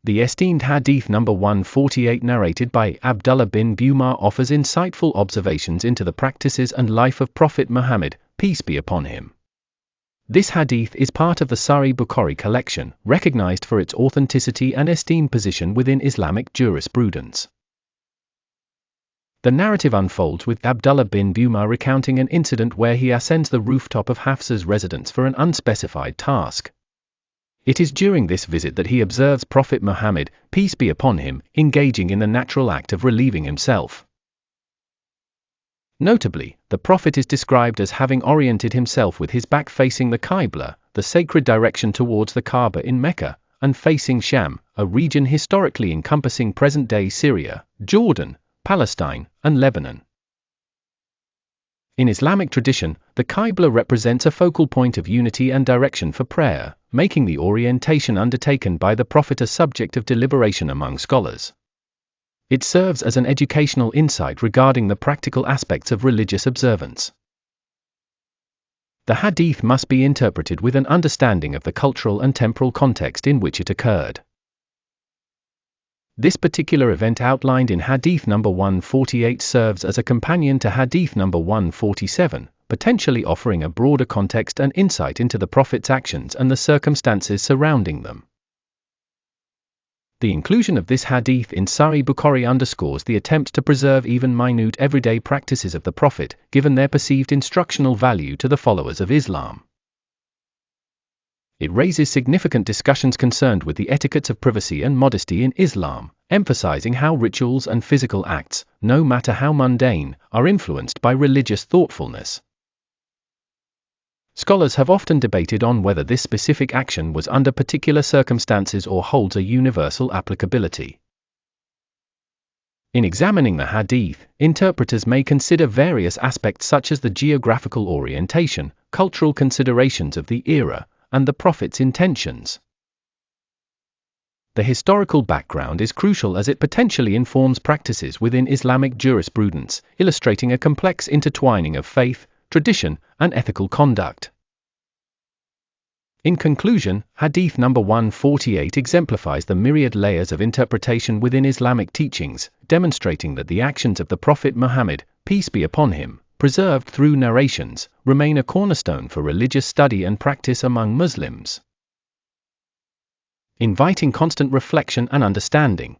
The esteemed Hadith number 148 narrated by Abdullah bin Bumar offers insightful observations into the practices and life of Prophet Muhammad, peace be upon him. This Hadith is part of the Al-Bukhari collection, recognized for its authenticity and esteemed position within Islamic jurisprudence. The narrative unfolds with Abdullah bin Bumar recounting an incident where he ascends the rooftop of Hafsa's residence for an unspecified task. It is during this visit that he observes Prophet Muhammad, peace be upon him, engaging in the natural act of relieving himself. Notably, the Prophet is described as having oriented himself with his back facing the Qibla, the sacred direction towards the Kaaba in Mecca, and facing Sham, a region historically encompassing present-day Syria, Jordan, Palestine, and Lebanon. In Islamic tradition, the Qibla represents a focal point of unity and direction for prayer, making the orientation undertaken by the Prophet a subject of deliberation among scholars. It serves as an educational insight regarding the practical aspects of religious observance. The Hadith must be interpreted with an understanding of the cultural and temporal context in which it occurred. This particular event outlined in Hadith number 148 serves as a companion to Hadith number 147, potentially offering a broader context and insight into the Prophet's actions and the circumstances surrounding them. The inclusion of this Hadith in Sahih Bukhari underscores the attempt to preserve even minute everyday practices of the Prophet, given their perceived instructional value to the followers of Islam. It raises significant discussions concerned with the etiquettes of privacy and modesty in Islam, emphasizing how rituals and physical acts, no matter how mundane, are influenced by religious thoughtfulness. Scholars have often debated on whether this specific action was under particular circumstances or holds a universal applicability. In examining the Hadith, interpreters may consider various aspects such as the geographical orientation, cultural considerations of the era, and the Prophet's intentions. The historical background is crucial as it potentially informs practices within Islamic jurisprudence, illustrating a complex intertwining of faith, tradition, and ethical conduct. In conclusion, Hadith number 148 exemplifies the myriad layers of interpretation within Islamic teachings, demonstrating that the actions of the Prophet Muhammad, peace be upon him, preserved through narrations, remain a cornerstone for religious study and practice among Muslims, inviting constant reflection and understanding.